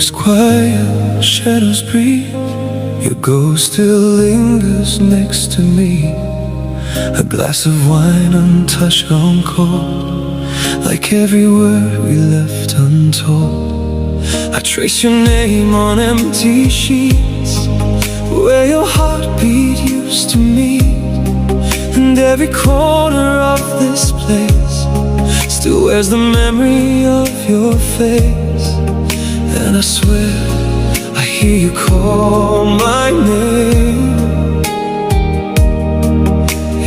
is quiet, shadows breathe. Your ghost still lingers next to me. A glass of wine untouched, gone cold, like every word we left untold. I trace your name on empty sheets, where your heartbeat used to meet. And every corner of this place still wears the memory of your face. And I swear I hear you call my name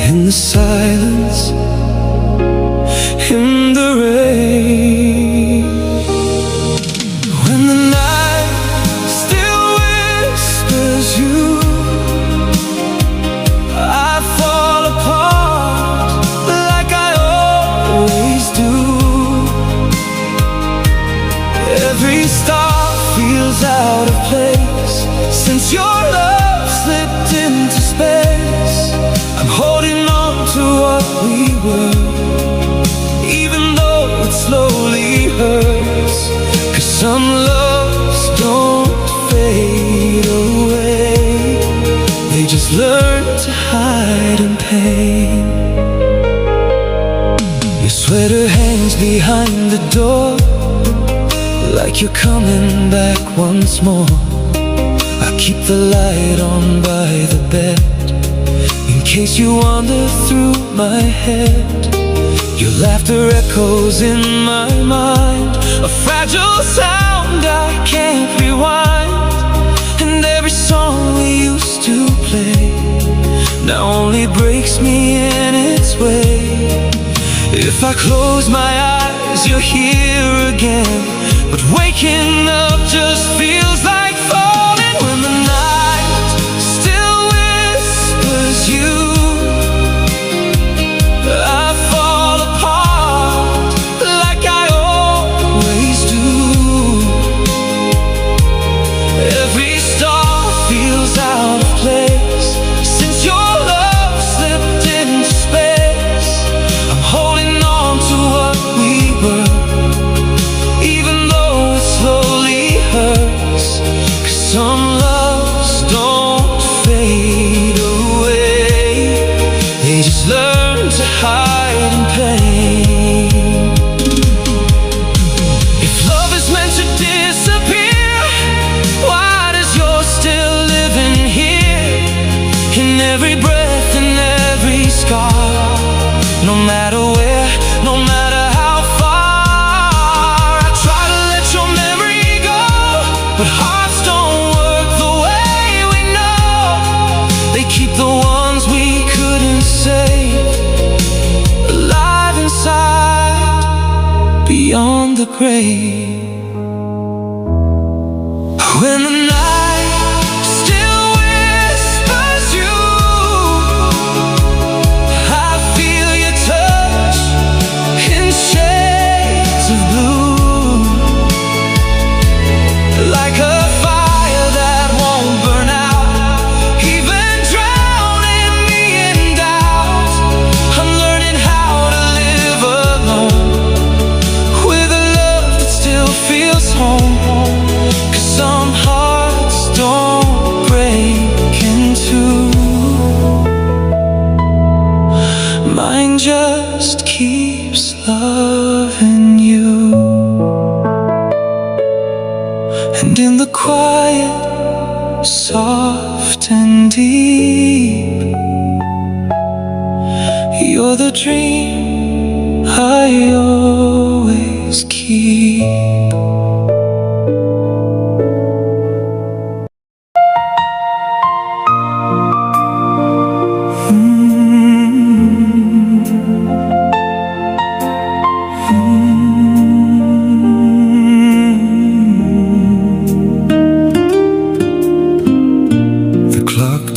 in the silence, in the rain. When the night still whispers you, I fall apart like I always do. Every star feels out of place since your love slipped into space. I'm holding on to what we were, even though it slowly hurts. 'Cause some loves don't fade away, they just learn to hide in pain. Your sweater hangs behind the door, like you're coming back once more. I keep the light on by the bed, in case you wander through my head. Your laughter echoes in my mind, a fragile sound I can't rewind. And every song we used to play now only breaks me in its way. If I close my eyes, you're here again, but waking up just feels like falling. When the night still whispers you, I fall apart like I always do. Every star feels out of place since your love slipped into space. I'm holding on to what we were, even though it slowly hurts. 'Cause some loves don't fade away, they just learn to hide in pain. If love is meant to disappear, why does yours still living here? In every breath, in every scar, no matter where, no matter how far. I try to let your memory go, but hearts don't work the way we know. They keep the ones we couldn't save alive inside, beyond the grave. When the night still whispers you, I feel your touch in shades of blue, like a fire that won't burn out, even drowning me in doubt. I'm learning how to live alone with a love that still feels home. 'Cause some hearts don't break in two, mine just keeps loving you. And in the quiet, soft and deep, you're the dream I always keep.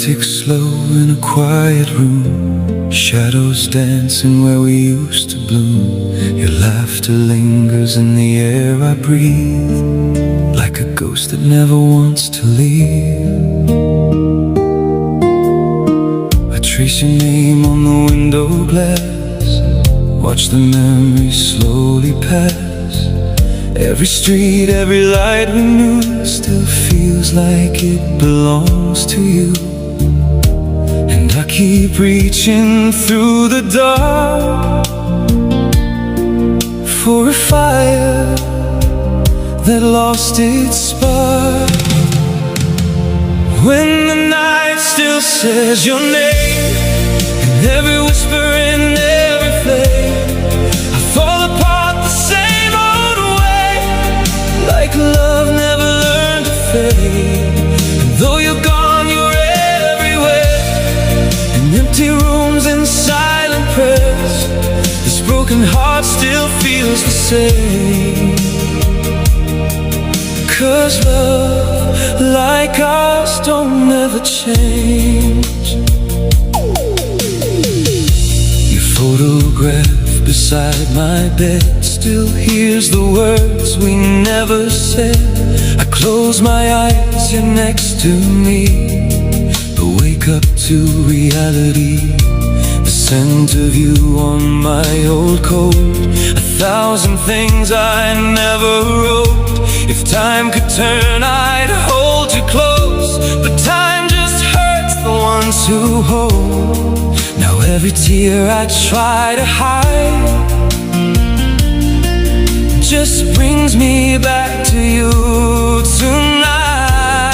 Ticks slow in a quiet room, shadows dancing where we used to bloom. Your laughter lingers in the air I breathe, like a ghost that never wants to leave. I trace your name on the window glass, watch the memories slowly pass. Every street, every light we knew still feels like it belongs to you. And I keep reaching through the dark for a fire that lost its spark. When the night still says your name, and every whisper in every flame, I fall apart the same old way, like love never learned to fade. And though you're gone, you're everywhere, in empty rooms and silent prayers, this broken heart still feels the same. 'Cause love like ours don't ever change. Your photograph beside my bed still hears the words we never said. I close my eyes, you're next to me, but wake up to reality. The scent of you on my old coat, 1,000 things I never wrote. If time could turn, I'd hold you close, but time just hurts the ones who hold. Now every tear I try to hide just brings me back to you tonight.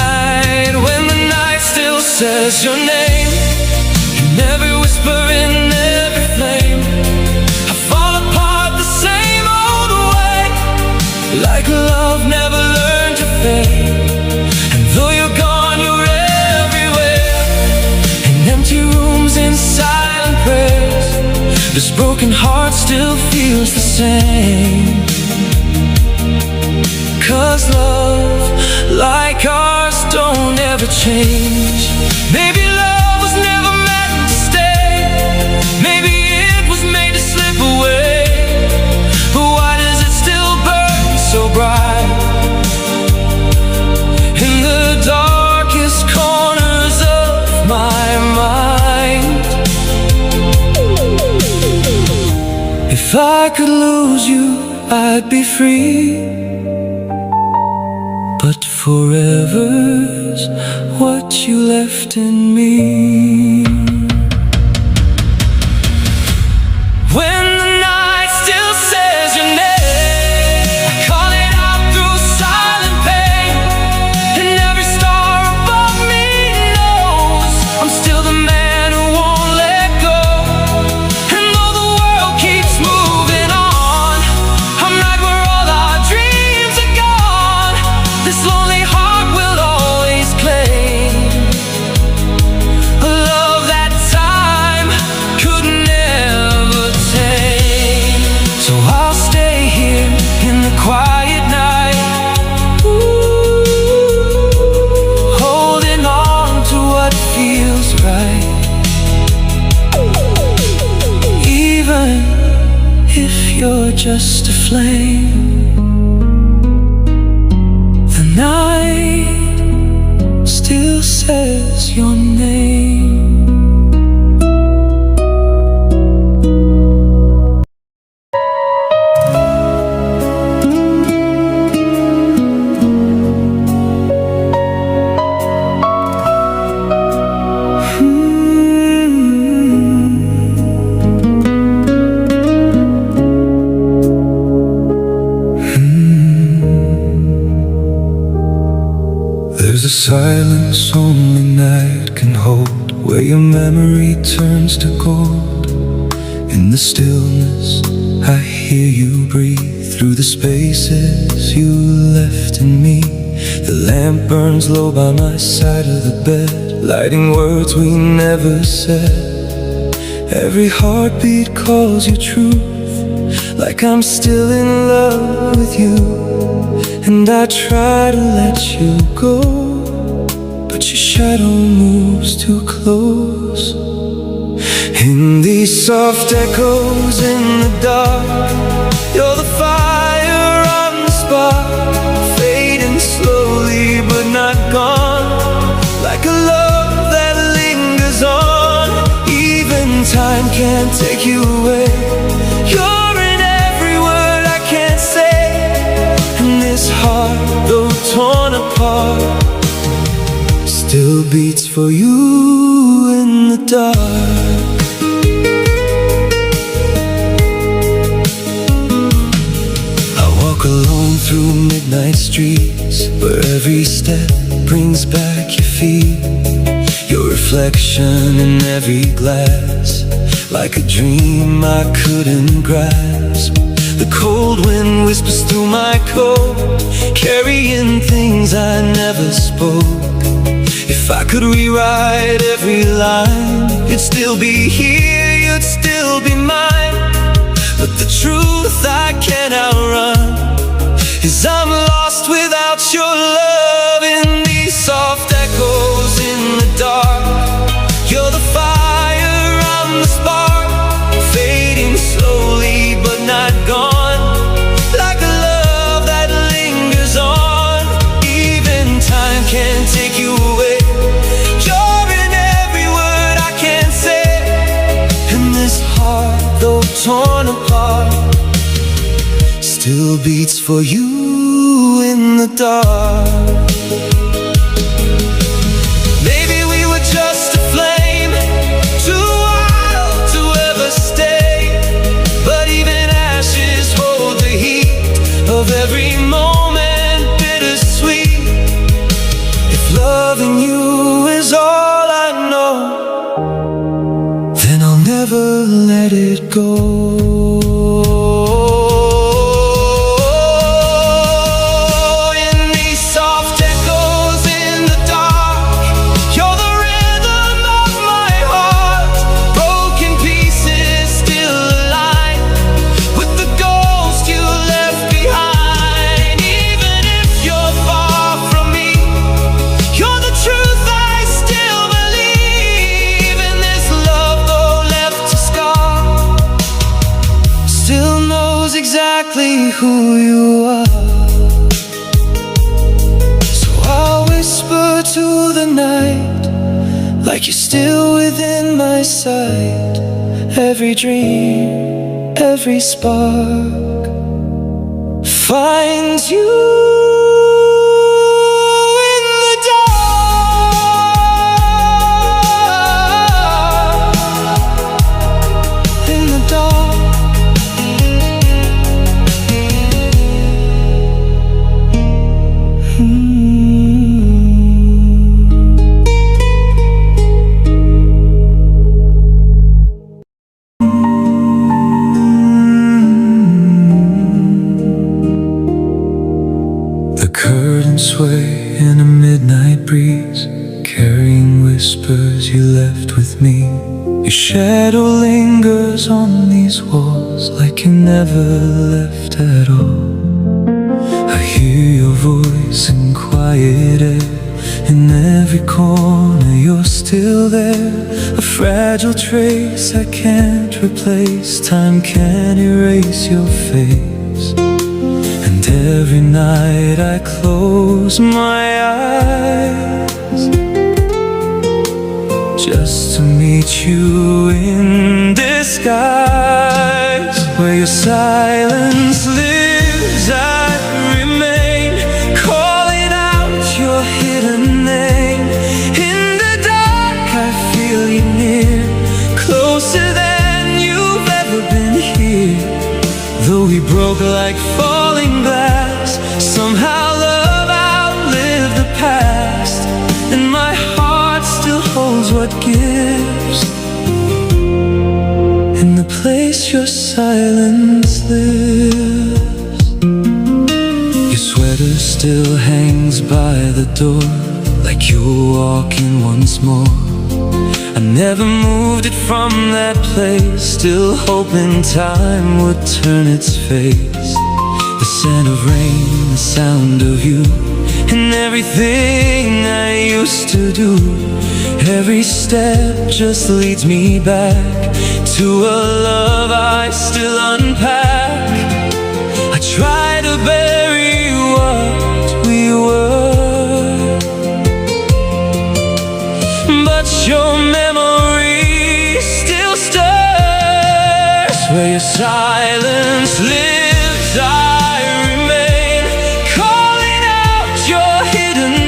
When the night still says your name, and every whisper in every flame, I fall apart the same old way, like love never learned to fade. And though you're gone, you're everywhere, in empty rooms, in silent prayers, this broken heart still feels the same. 'Cause love like ours don't ever change. Maybe love was never meant to stay, maybe it was made to slip away, but why does it still burn so bright in the darkest corners of my mind? If I could lose you, I'd be free, but forever's what you left in me. When the night still says your name, I call it out through silent pain, and every star above me knows I'm still the man who won't let go. And though the world keeps moving on, I'm right where all our dreams are gone. This lonely heart will always claim a love that time could never tame. So I'll stay here in the quiet night, holding on to what feels right, even if you're just a flame. The night still says your name. There's a silence only night can hold, where your memory turns to gold. In the stillness, I hear you breathe through the spaces you left in me. The lamp burns low by my side of the bed, lighting words we never said. Every heartbeat calls you truth, like I'm still in love with you. And I try to let you go, but your shadow moves too close. In these soft echoes in the dark, you're the fire on the spark, fading slowly but not gone, like a love that lingers on. Even time can't take you away. You're in every word I can't say, heart still beats for you in the dark. I walk alone through midnight streets, where every step brings back your feet, your reflection in every glass, like a dream I couldn't grasp. The cold wind whispers through my coat, carrying things I never spoke. If I could rewrite every line, you'd still be here, you'd still be mine. But the truth I can't outrun is I'm lost without your love. In these soft echoes in the dark, you're the fire, I'm the spark, fading slowly but not gone, like a love that lingers on. Even time can't take you away. You're in every word I can't say, and this heart, though torn apart, still beats for you in the dark. Maybe we were just a flame, too wild to ever stay, but even ashes hold the heat of every moment bittersweet. If loving you is all I know, then I'll never let it go. Exactly who you are, so I'll whisper to the night, like you're still within my sight. Every dream, every spark finds you. Sway in a midnight breeze, carrying whispers you left with me. Your shadow lingers on these walls, like you never left at all. I hear your voice in quiet air, in every corner you're still there. A fragile trace I can't replace, time can't erase your face. Every night I close my eyes just to meet you in disguise. Where your silence lives, I remain, calling out your hidden name. In the dark I feel you near, closer than you've ever been here. Though we broke like falling glass, somehow love outlived the past, and my heart still holds what gives in the place your silence lives. Your sweater still hangs by the door, like you're walking once more. I never moved it from that place, still hoping time would turn its face. The scent of rain, the sound of you, and everything I used to do. Every step just leads me back to a love I still unpack. I try to bury what we were, but your memory still stirs. Where your silence lives, I remain, calling out your hidden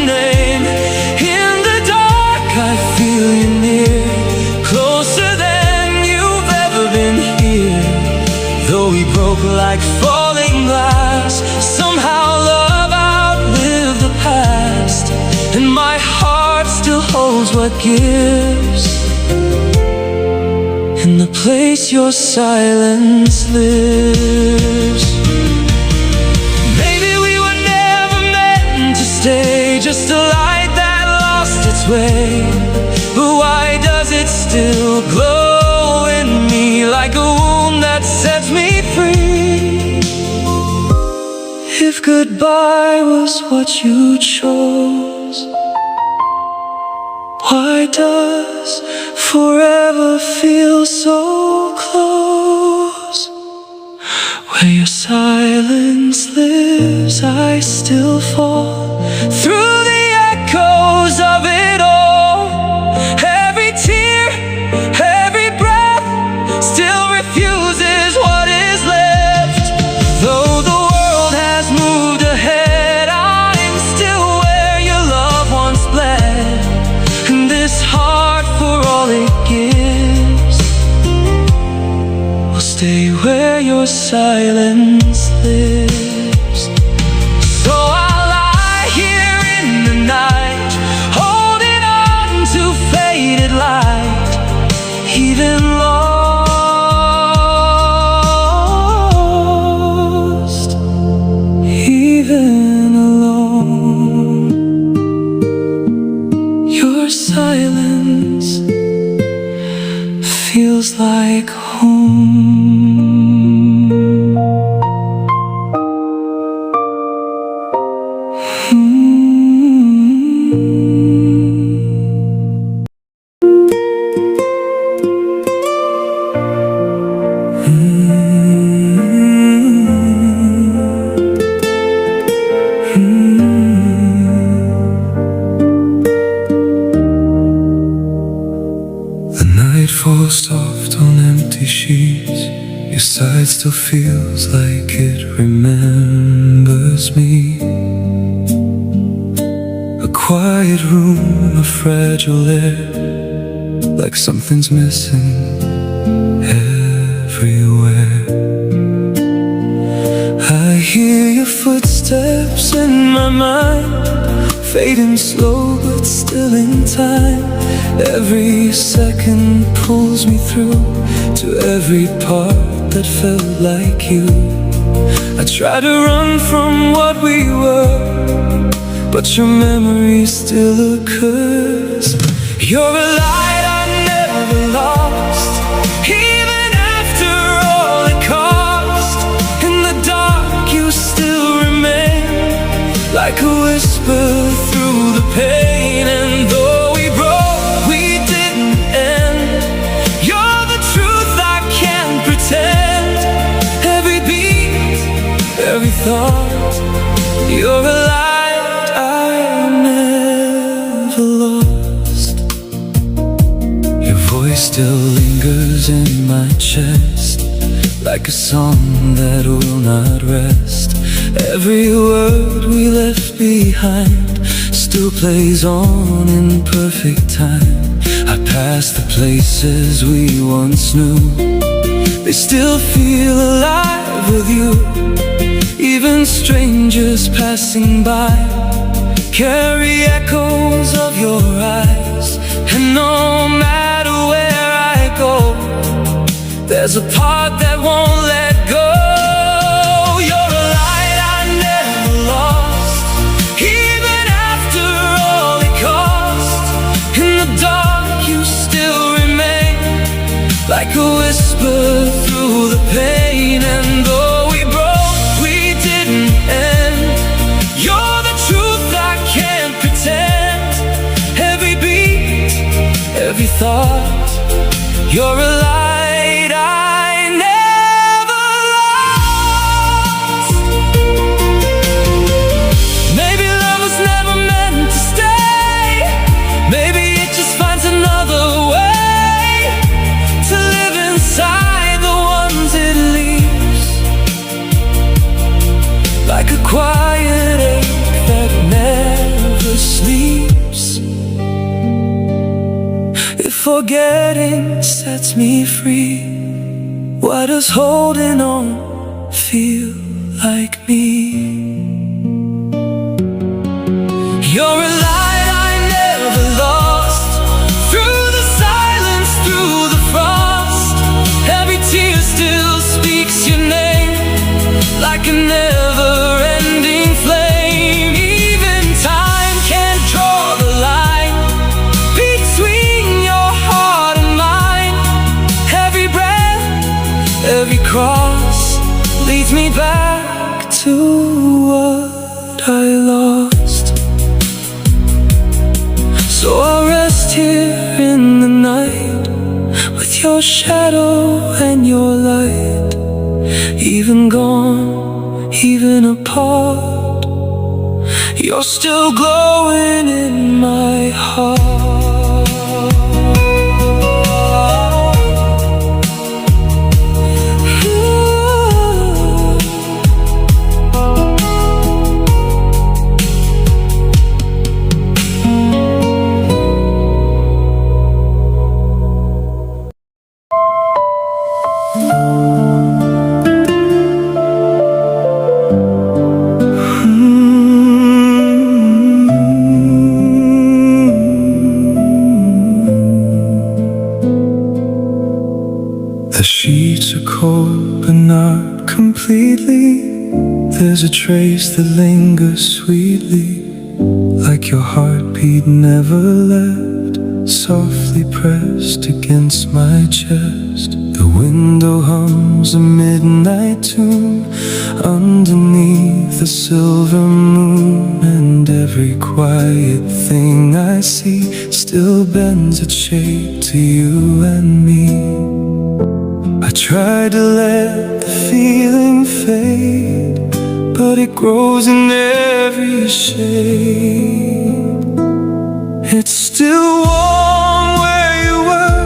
like falling glass. Somehow love outlived the past, and my heart still holds what gives in the place your silence lives. Maybe we were never meant to stay, just a light that lost its way. But why does it still glow in me, like a wound that sets me free? If goodbye was what you chose, why does forever feel so close? Where your silence lives, I still fall through the echoes of it all. Every tear, every breath still refuses what is left. Though the world has moved ahead, I'm still where your love once bled. And this heart, for all it gives, will stay where your silence lives. So I'll lie here in the night, holding on to faded light, even lost, even alone. Your silence feels like home. The night falls soft on empty sheets. Your side still feels like it remembers me. A quiet room, a fragile air, like something's missing everywhere. I hear your footsteps in my mind, fading slow but still in time. Every second pulls me through to every part that felt like you. I try to run from what we were, but your memory still occurs. You're a light I never lost, even after all it cost. In the dark you still remain, like a whisper through the pain. And though we broke, we didn't end. You're the truth I can't pretend. Every beat, every thought, you're a light I never lost. Your voice still lingers in my chest, like a song that will not rest. Every word we left behind still plays on in perfect time. I pass the places we once knew, they still feel alive with you. Even strangers passing by carry echoes of your eyes. And no matter where I go, there's a part that won't let go. You're a light I never lost, even after all it cost. In the dark you still remain, like a whisper through the pain. And though we broke, we didn't end. You're the truth I can't pretend. Every beat, every thought, you're a light I never lost. Maybe love was never meant to stay. Maybe it just finds another way to live inside the ones it leaves, like a quiet ache that never sleeps. If forgetting sets me free, why does holding on feel like me. You're a light I never lost, through the silence, through the frost. Every tear still speaks your name, like a never-ending flame. Even time can't draw the line between your heart and mine. Every breath, every cross leads me back to what I lost. So I'll rest here in the night, with your shadow and your light. Even gone, even apart, you're still glowing in my heart. The sheets are cold but not completely. There's a trace that lingers sweetly, like your heartbeat never left, softly pressed against my chest. The window hums a midnight tune underneath the silver moon, and every quiet thing I see still bends its shape to you and me. I try to let the feeling fade, but it grows in every shade. It's still warm where you were,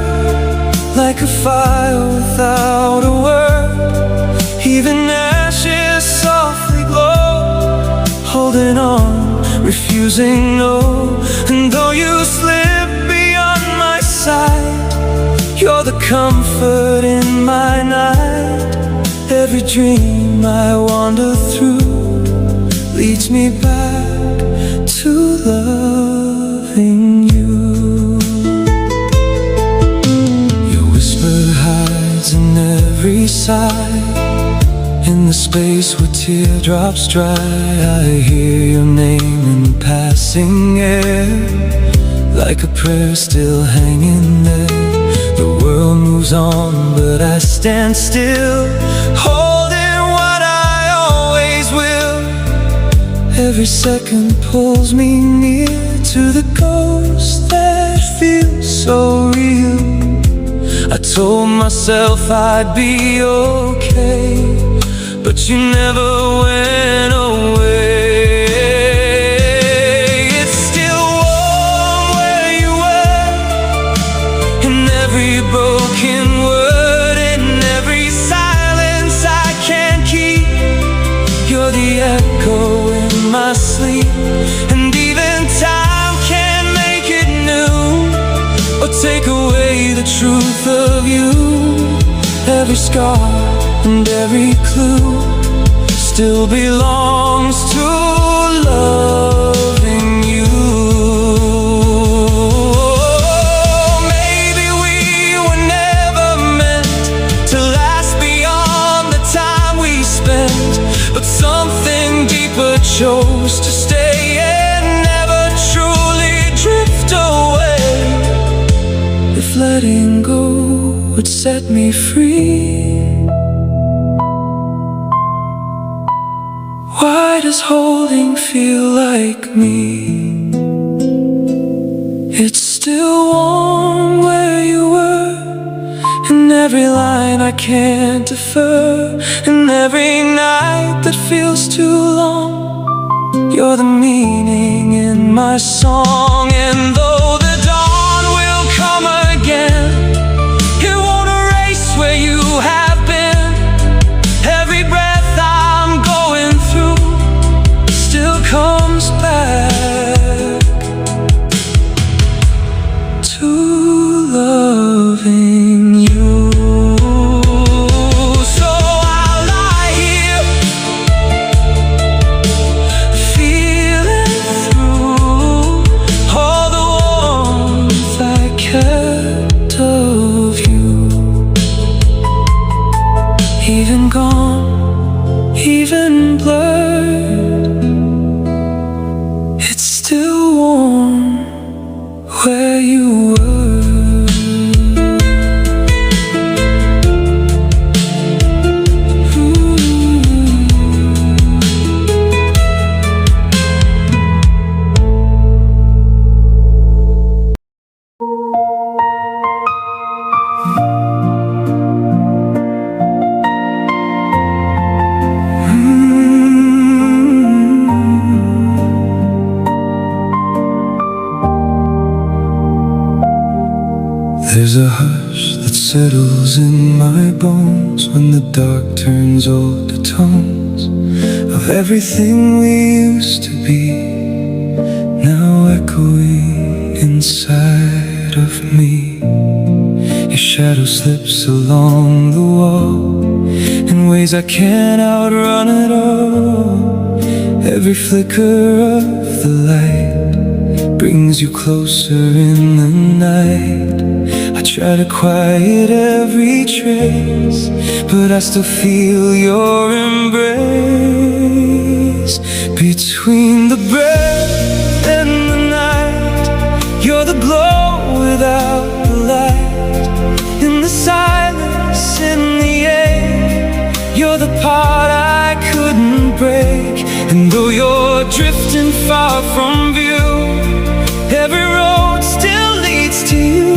like a fire without a word. Even ashes softly glow, holding on, refusing no. And though you slip beyond my sight, you're the comfort in my night. Every dream I wander through leads me back to loving you. Your whisper hides in every sigh, in the space where teardrops dry. I hear your name in passing air, like a prayer still hanging there. The world moves on, but I stand still, holding what I always will. Every second pulls me near to the ghost that feels so real. I told myself I'd be okay, but you never went away. Broken word in every silence I can't keep. You're the echo in my sleep, and even time can't make it new, or take away the truth of you. Every scar and every clue still belongs to loving you. But something deeper chose to stay and never truly drift away. If letting go would set me free, why does holding feel like me? It's still warm where you were, in every line I can't defer, in every night that feels too long. You're the meaning in my song, and though the dawn will come again, it won't erase where you have been. Every breath I'm going through still comes back to loving you. So I'll lie here There's a hush that settles in my bones when the dark turns older tones of everything we used to be, now echoing inside of me. Your shadow slips along the wall in ways I can't outrun at all. Every flicker of the light brings you closer in the night. I try to quiet every trace, but I still feel your embrace. Between the breath and the night, you're the glow without the light. In the silence, in the air, you're the part I couldn't break. And though you're drifting far from view, every road still leads to you.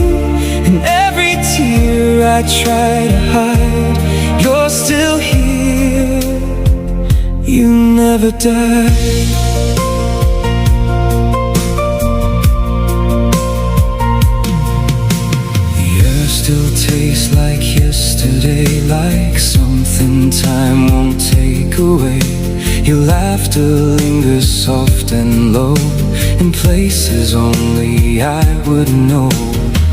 And every tear I try to hide, you're still here. You never die. Still tastes like yesterday, like something time won't take away. Your laughter lingers soft and low in places only I would know.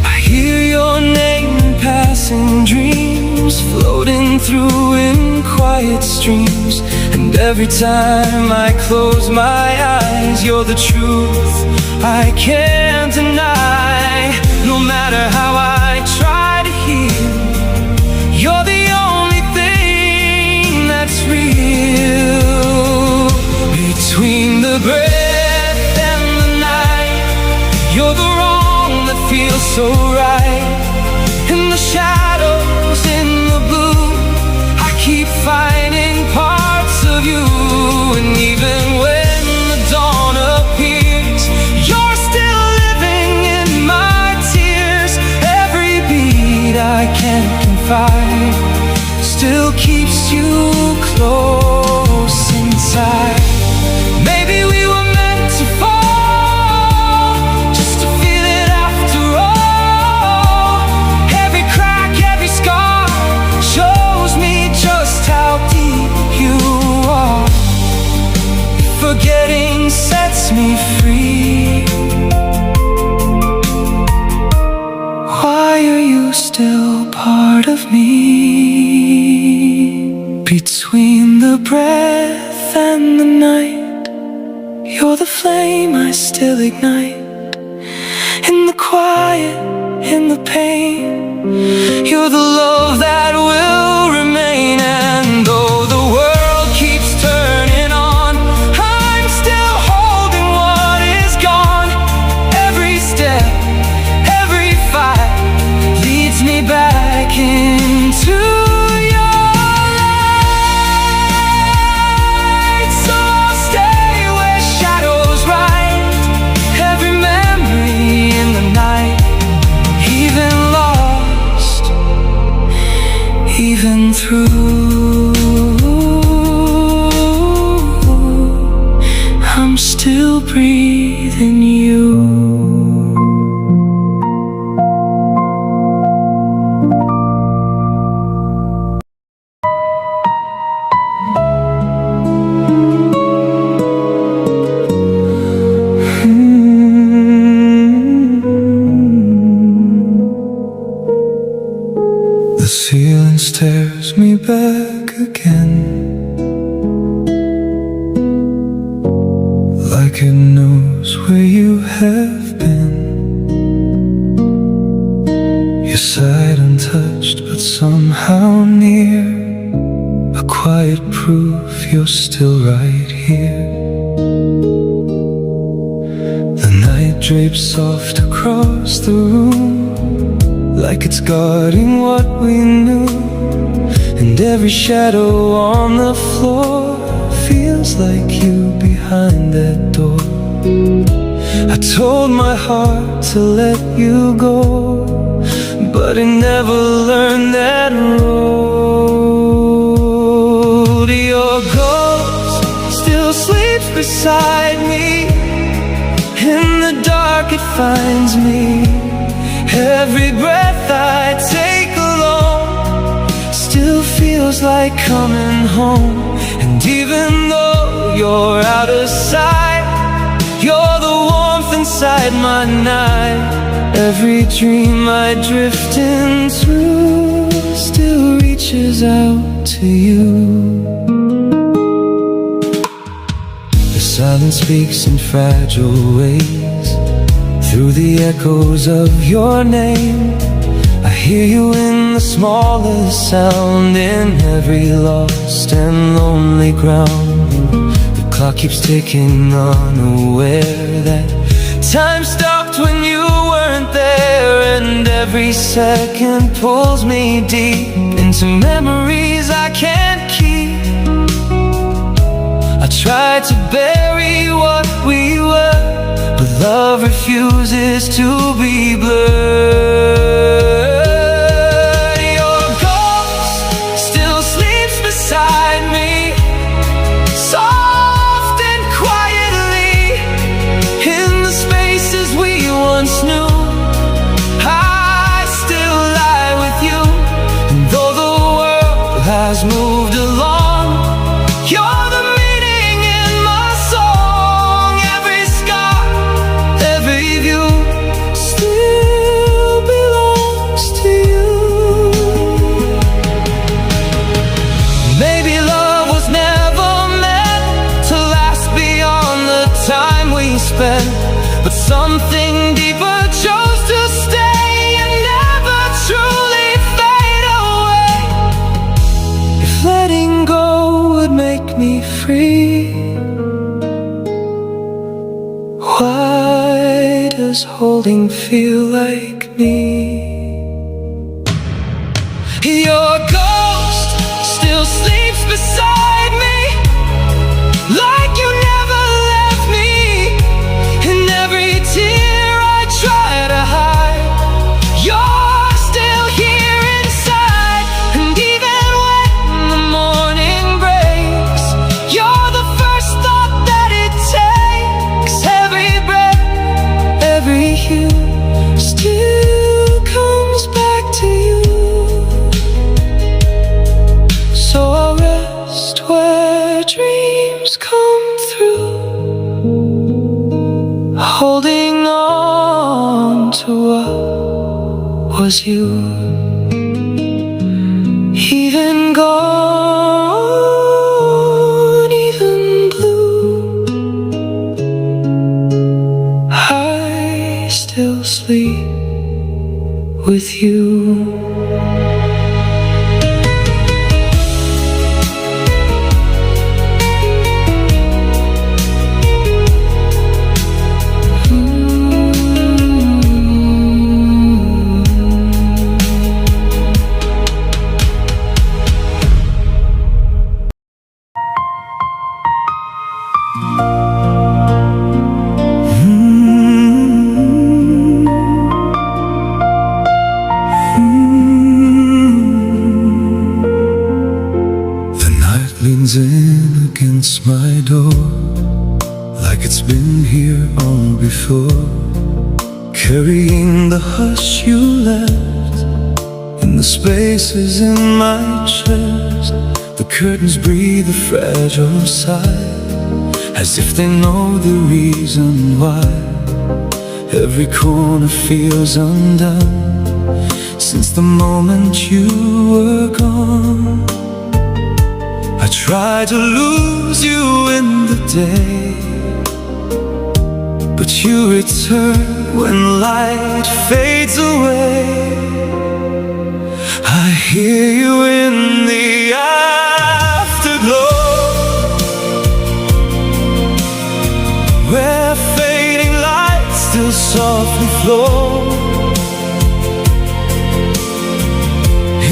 I hear your name in passing dreams, floating through in quiet streams. And every time I close my eyes, you're the truth I can't deny. No matter how I try to heal, you're the only thing that's real. Between the breath and the night, you're the wrong that feels so right. In the shadows, in the blue, I keep finding parts of you. And even when the dawn appears, you're still living in my tears. Every beat I can't confide still keeps you close inside. Maybe we were meant to fall, just to feel it after all. Every crack, every scar shows me just how deep you are. Forgetting sets me free. Why are you still part of me? Between the breath and the night, you're the flame I still ignite. In the quiet, in the pain, you're the love that will remain. And though the world keeps turning on, I'm still holding what is gone. Every step, every fight leads me back into your light. So I'll stay where shadows ride, every memory in the night, even lost, even through. I'm still breathing you. The ceiling stares me back again, like it knows where you have been. Your side untouched but somehow near, a quiet proof you're still right here. The night drapes soft across the room, like it's guarding what we knew. And every shadow on the floor feels like you behind that door. I told my heart to let you go, but it never learned that road. Your ghost still sleeps beside me. In the dark it finds me, Every breath I take alone still feels like coming home. And even though you're out of sight, you're the warmth inside my night. Every dream I drift into still reaches out to you. The silence speaks in fragile ways through the echoes of your name. I hear you in the smallest sound, in every lost and lonely ground. The clock keeps ticking, unaware that time stopped when you weren't there. And every second pulls me deep into memories I can't keep. I tried to bury what we were, but love refuses to be blurred. Your ghost still sleeps beside me, soft and quietly, in the spaces we once knew. I still lie with you, and though the world has moved along, you're the meaning in my song. Every scar, every view still belongs to you. Maybe love was never meant to last beyond the time we spent, but something deeper chose to stay and never truly fade away. If letting go would make me free, why does holding feel like me? Your ghost still sleeps beside me, like you never left me. In every tear I try to hide, you're still here inside. And even when the morning breaks, you're the first thought that it takes. Every breath, every hue still comes back to you. So I'll rest where dreams come through, holding on to what was you. Even gone, even blue, I still sleep with you. Leans in against my door, like it's been here all before, carrying the hush you left in the spaces in my chest. The curtains breathe a fragile sigh, as if they know the reason why. Every corner feels undone since the moment you were gone. I tried to lose you in the day, but you return when light fades away. I hear you in the afterglow, where fading lights still softly flow.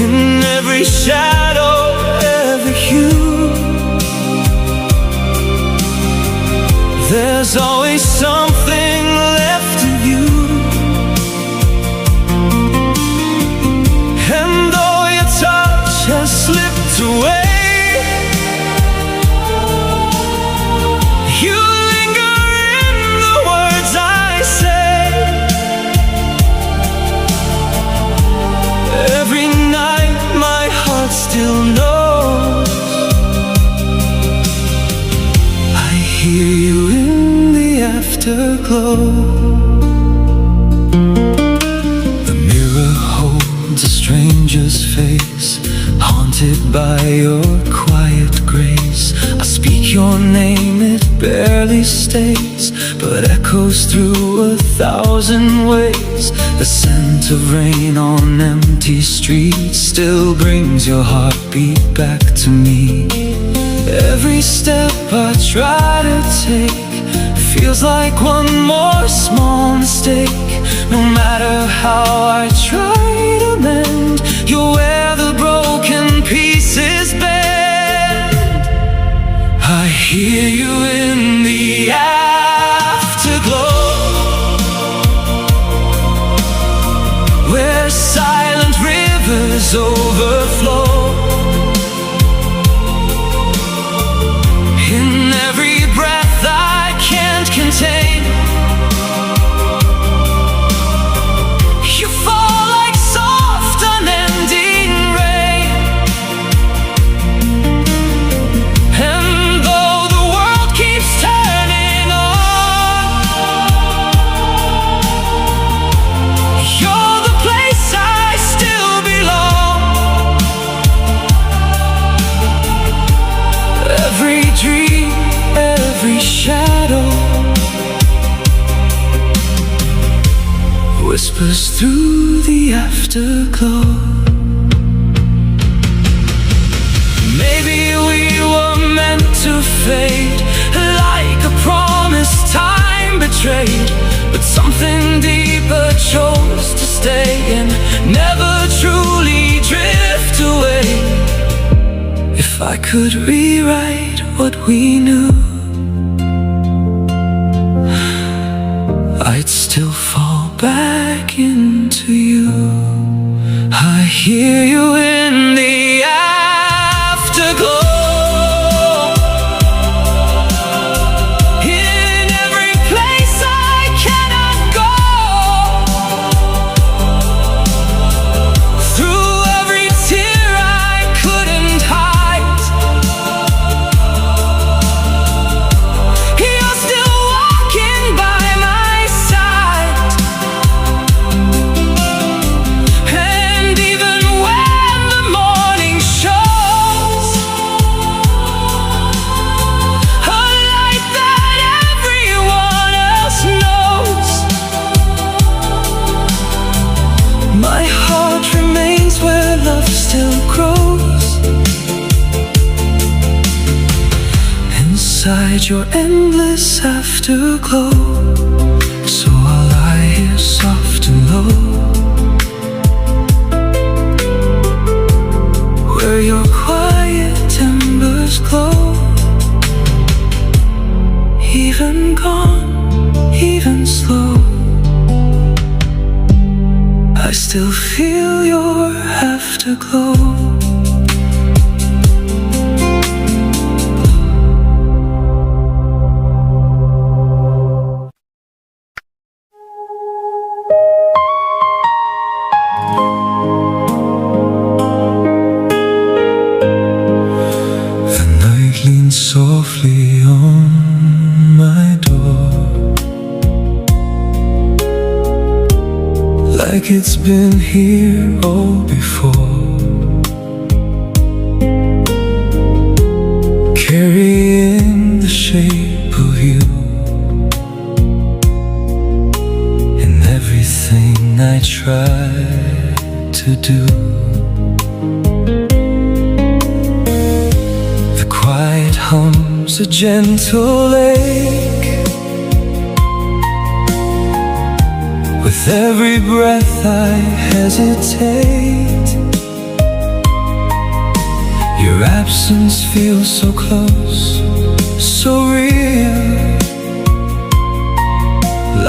In every shadow, every hue, there's always something left of you. And though your touch has slipped away, you linger in the words I say. afterglow. The mirror holds a stranger's face, haunted by your quiet grace. I speak your name, it barely stays, but echoes through 1,000 ways. The scent of rain on empty streets still brings your heartbeat back to me. Every step I try to take feels like one more small mistake. No matter how I try to mend, you're where the broken pieces bend. I hear you in the afterglow, where silent rivers overflow. In every breath I can't contain, you fall like soft unending rain. And though the world keeps turning on, you're the place I still belong. Every dream, every shadow whispers through the afterglow. Maybe we were meant to fade, like a promise time betrayed, but something deeper chose to stay and never truly drift away. If I could rewrite what we knew, I'd still fall back into you. I hear you in the afterglow, in every place I cannot go, through every tear I couldn't hide. You're still walking by my side, and even when the morning shows a light that everyone else knows, my heart remains where love still grows. Inside your endless afterglow, so I'll lie here soft and low, where your quiet embers glow. Even gone, even slow, I still feel your afterglow. The night leans softly on my door, like it's been here all before, carrying the shape of you in everything I try to do. The quiet hums a gentle ache, with every breath I hesitate. Your absence feels so close, so real,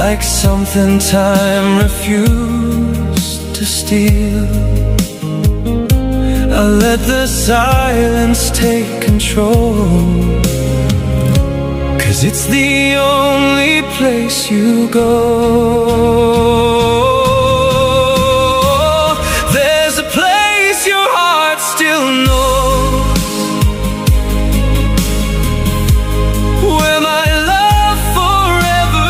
like something time refused to steal. I let the silence take control, 'cause it's the only place you go. There's a place your heart still knows, where my love forever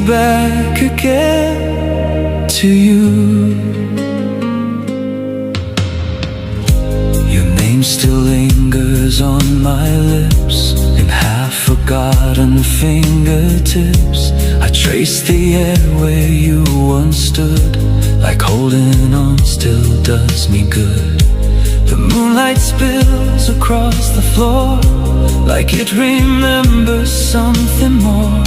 back again to you. Your name still lingers on my lips, in half-forgotten fingertips. I trace the air where you once stood, like holding on still does me good. The moonlight spills across the floor, like it remembers something more.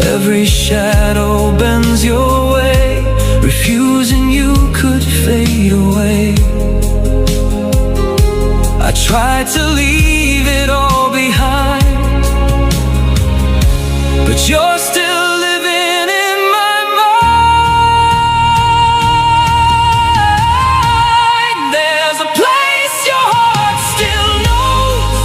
Every shadow bends your way, refusing you could fade away. I tried to leave it all behind, but you're still living in my mind. There's a place your heart still knows,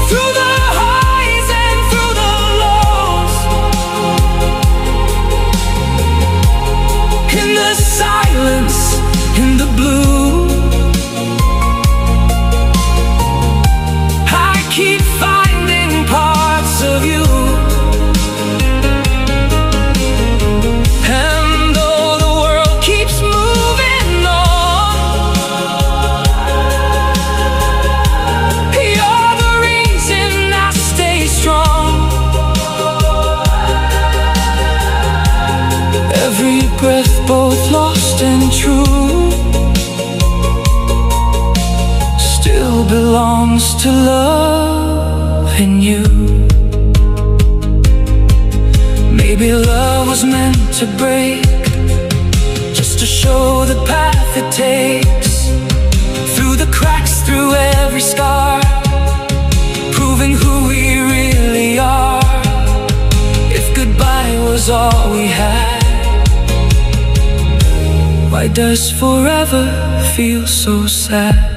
through the highs and through the lows, in the silence, in the blue. I keep finding parts of you, and though the world keeps moving on, you're the reason I stay strong. Every breath, both lost and true, still belongs to love in you. Maybe love was meant to break, just to show the path it takes, through the cracks, through every scar, proving who we really are. If goodbye was all we had, why does forever feel so sad?